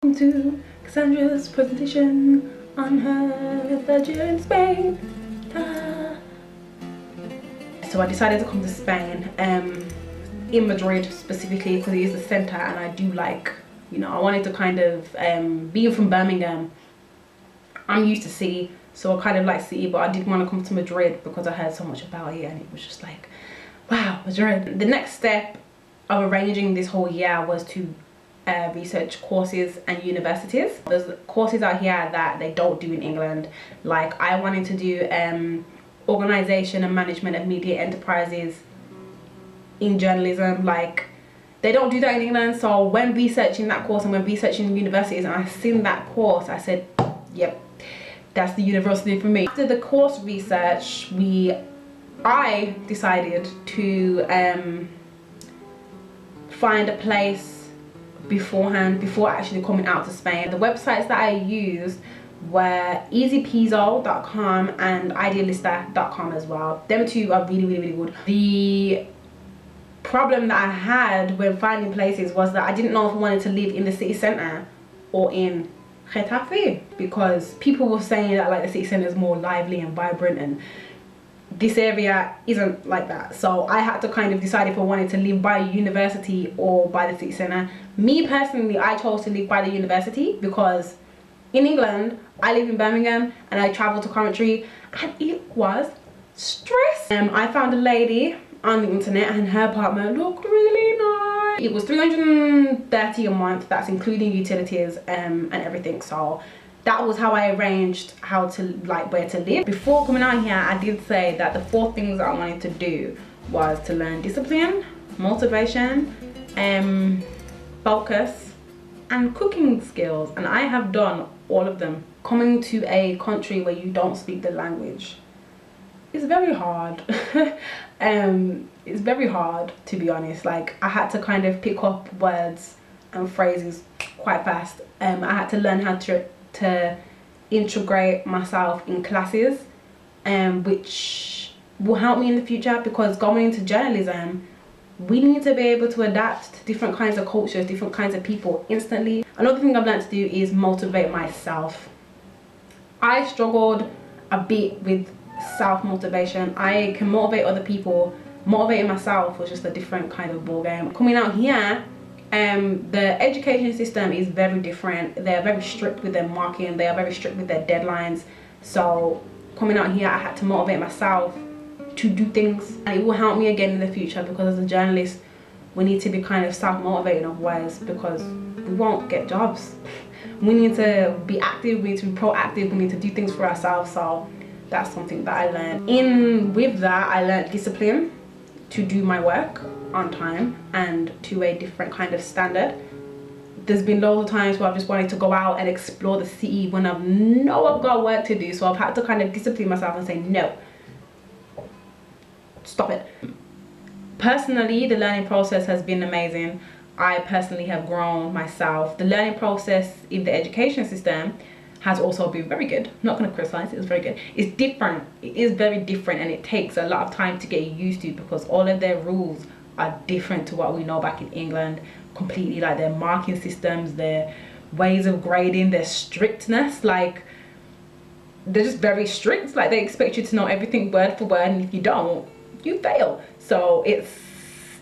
Welcome to Cassandra's presentation on her third year in Spain. So I decided to come to Spain, in Madrid specifically, because it is the centre, and I do like, I wanted to kind of, being from Birmingham, I'm used to city, so I kind of like city, but I did want to come to Madrid because I heard so much about it, and it was just like, wow, Madrid. The next step of arranging this whole year was to research courses and universities. There's courses out here that they don't do in England. Like I wanted to do organisation and management of media enterprises in journalism. Like they don't do that in England. So when researching that course and when researching universities, and I seen that course, I said, yep, that's the university for me. After the course research, I decided to find a place beforehand, before actually coming out to Spain. The websites that I used were easypeaso.com and idealista.com as well. Them two are really good. The problem that I had when finding places was that I didn't know if I wanted to live in the city centre or in Getafe, because people were saying that like the city centre is more lively and vibrant, and this area isn't like that. So I had to kind of decide if I wanted to live by university or by the city centre. Me personally, I chose to live by the university because in England, I live in Birmingham and I travel to Coventry, and it was stress. I found a lady on the internet and her apartment looked really nice. It was $330 a month, that's including utilities and everything. So that was how I arranged how to, like, where to live. Before coming out here, I did say that the 4 things that I wanted to do was to learn discipline, motivation, focus, and cooking skills, and I have done all of them. Coming to a country where you don't speak the language is very hard. It's very hard, to be honest. Like I had to kind of pick up words and phrases quite fast. I had to learn how to integrate myself in classes, which will help me in the future, because going into journalism, we need to be able to adapt to different kinds of cultures, different kinds of people instantly. Another thing I've learned to do is motivate myself. I struggled a bit with self-motivation. I can motivate other people. Motivating myself was just a different kind of ball game. Coming out here, the education system is very different. They're very strict with their marking, they are very strict with their deadlines. So coming out here, I had to motivate myself to do things, and it will help me again in the future, because as a journalist we need to be kind of self-motivated otherwise, because we won't get jobs. We need to be active, we need to be proactive, we need to do things for ourselves. So that's something that I learned. With that, I learned discipline, to do my work on time and to a different kind of standard. There's been loads of times where I've just wanted to go out and explore the city when I've got work to do, so I've had to kind of discipline myself and say no, stop it. Personally, the learning process has been amazing. I personally have grown myself. The learning process in the education system has also been very good. Not going to criticize, it's very good. It's different, it is very different, and it takes a lot of time to get used to, because all of their rules are different to what we know back in England completely. Like their marking systems, their ways of grading, their strictness, like they're just very strict. Like they expect you to know everything word for word, and if you don't, you fail. So it's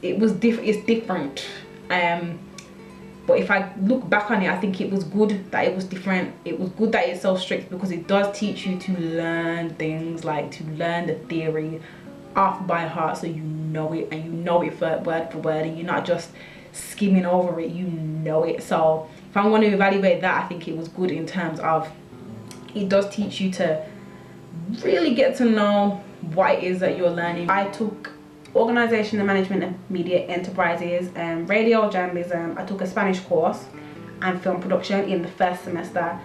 different. But if I look back on it, I think it was good that it was different. It was good that it's so strict, because it does teach you to learn things, like to learn the theory off by heart, so you know it, and you know it word for word, and you're not just skimming over it, you know it. So if I want to evaluate that, I think it was good in terms of it does teach you to really get to know what it is that you're learning. I took organisation and management of media enterprises and radio journalism. I took a Spanish course and film production in the first semester.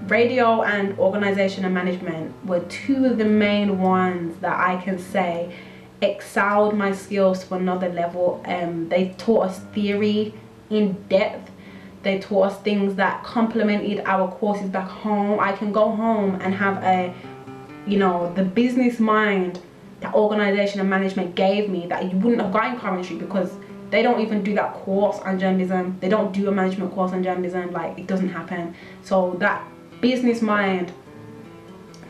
Radio and organisation and management were 2 of the main ones that I can say excelled my skills to another level. They taught us theory in depth. They taught us things that complemented our courses back home. I can go home and have the business mind that organisation and management gave me that you wouldn't have got in Coventry, because They don't even do that course on journalism. They don't do a management course on journalism. Like, it doesn't happen. So that business mind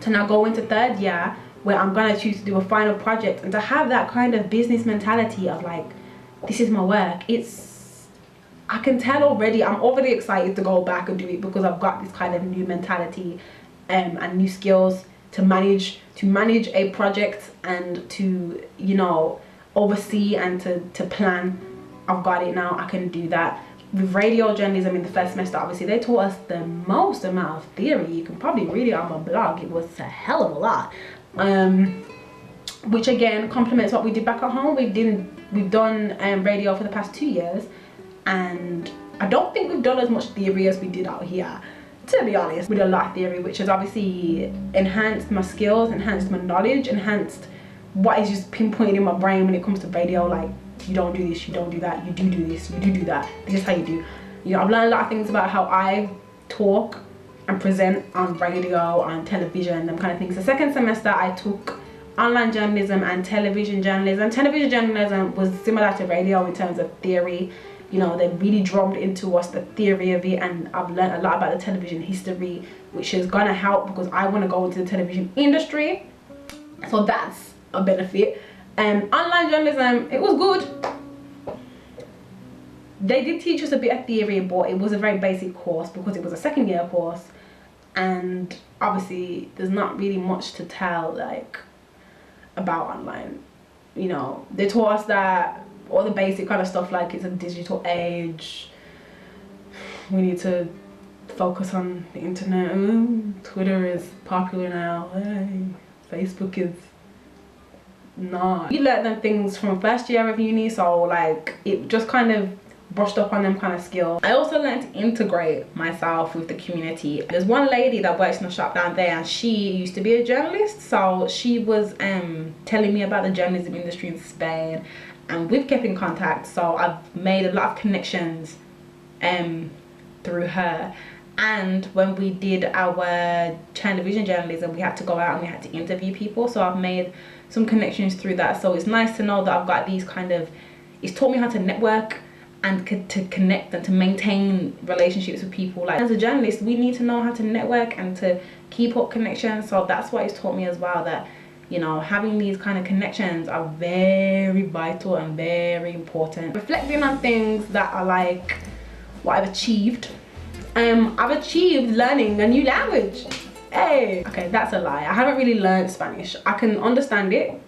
to now go into third year where I'm gonna choose to do a final project, and to have that kind of business mentality of like, this is my work. I can tell already, I'm already excited to go back and do it, because I've got this kind of new mentality and new skills to manage a project, and to, you know, oversee and to plan. I've got it now. I can do that. With radio journalism in the first semester, obviously they taught us the most amount of theory. You can probably read it on my blog. It was a hell of a lot, which again complements what we did back at home. We've done radio for the past 2 years, and I don't think we've done as much theory as we did out here, to be honest. We did a lot of theory, which has obviously enhanced my skills, enhanced my knowledge, enhanced what is just pinpointed in my brain when it comes to radio. Like, you don't do this, you don't do that, you do this, you do that, this is how you do. You know, I've learned a lot of things about how I talk and present on radio, on television, them kind of things. The second semester I took online journalism and television journalism. Television journalism was similar to radio in terms of theory. You know, they really drummed into us the theory of it, and I've learned a lot about the television history, which is gonna help because I want to go into the television industry, so that's a benefit. Online journalism, it was good. They did teach us a bit of theory, but it was a very basic course because it was a second year course, and obviously there's not really much to tell like about online. You know, they taught us that all the basic kind of stuff, like it's a digital age, we need to focus on the internet. Twitter is popular now. Hey, Facebook is not. You learn them things from first year of uni, so like it just kind of brushed up on them kind of skills. I also learned to integrate myself with the community. There's one lady that works in the shop down there, and she used to be a journalist, so she was telling me about the journalism industry in Spain, and we've kept in contact. So I've made a lot of connections through her. And when we did our television journalism, we had to go out and we had to interview people, so I've made some connections through that. So it's nice to know that I've got these kind of, it's taught me how to network and to connect and to maintain relationships with people. Like, as a journalist, we need to know how to network and to keep up connections. So that's what it's taught me as well, that, you know, having these kind of connections are very vital and very important. Reflecting on things that are like what I've achieved. I've achieved learning a new language. Hey, okay, that's a lie. I haven't really learned Spanish. I can understand it.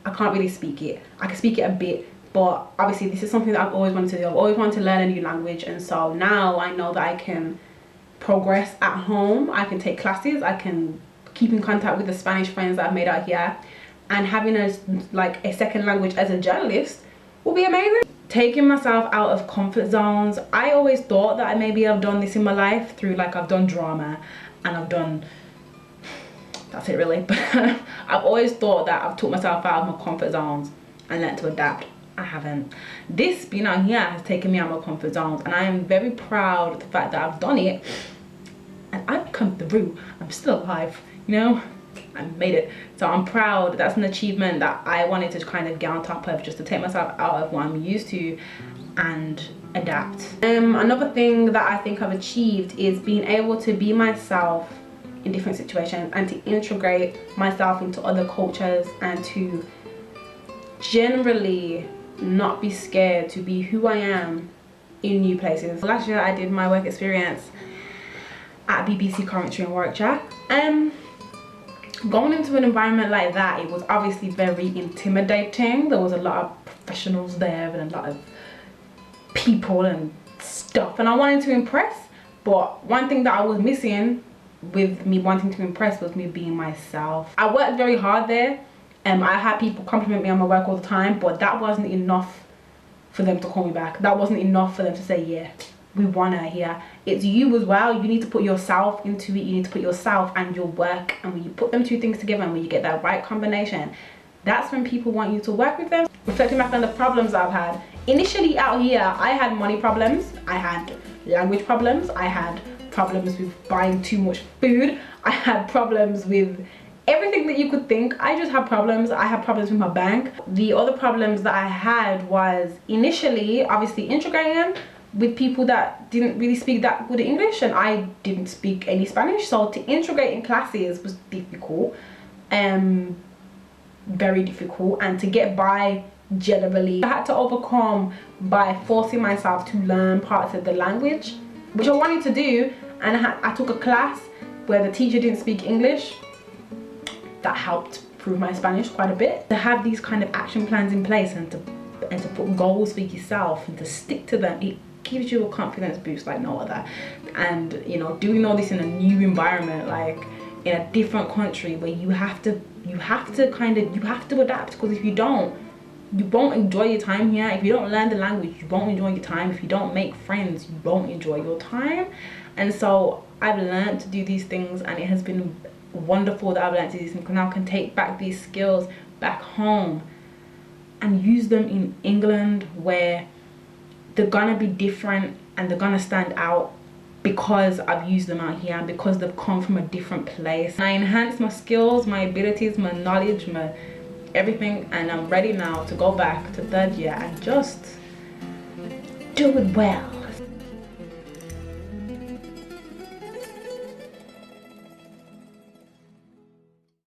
I can't really speak it. I can speak it a bit, but obviously this is something that I've always wanted to do. I've always wanted to learn a new language, and so now I know that I can progress at home. I can take classes. I can keep in contact with the Spanish friends that I've made out here, and having a second language as a journalist will be amazing. Taking myself out of comfort zones. I always thought that maybe I've done this in my life through, like, I've done drama and I've done, that's it really, but I've always thought that I've took myself out of my comfort zones and learned to adapt. I haven't. This being out here has taken me out of my comfort zones, and I am very proud of the fact that I've done it and I've come through. I'm still alive, you know, I made it. So I'm proud. That's an achievement that I wanted to kind of get on top of, just to take myself out of what I'm used to and adapt. Another thing that I think I've achieved is being able to be myself in different situations and to integrate myself into other cultures, and to generally not be scared to be who I am in new places. Last year I did my work experience at BBC Coventry in Warwickshire. Going into an environment like that, it was obviously very intimidating. There was a lot of professionals there and a lot of people and stuff, and I wanted to impress, but one thing that I was missing with me wanting to impress was me being myself. I worked very hard there, and I had people compliment me on my work all the time, but that wasn't enough for them to call me back. That wasn't enough for them to say, yeah, we want her here. It's you as well. You need to put yourself into it. You need to put yourself and your work, and when you put them two things together and when you get that right combination, that's when people want you to work with them. Reflecting back on the problems I've had initially out here, I had money problems, I had language problems, I had problems with buying too much food, I had problems with everything that you could think. I just have problems. I have problems with my bank. The other problems that I had was initially, obviously, integrating with people that didn't really speak that good English, and I didn't speak any Spanish, so to integrate in classes was difficult, very difficult, and to get by generally I had to overcome by forcing myself to learn parts of the language, which I wanted to do. And I took a class where the teacher didn't speak English. That helped improve my Spanish quite a bit. To have these kind of action plans in place and to put goals for yourself and to stick to them, it gives you a confidence boost like no other. And you know, doing all this in a new environment, like in a different country where you have to adapt, because if you don't, you won't enjoy your time here. If you don't learn the language, you won't enjoy your time. If you don't make friends, you won't enjoy your time. And so I've learned to do these things, and it has been wonderful that I've learned to do these things, because now I can take back these skills back home and use them in England, where they're gonna be different and they're gonna stand out because I've used them out here and because they've come from a different place. I enhanced my skills, my abilities, my knowledge, my everything, and I'm ready now to go back to third year and just do it well.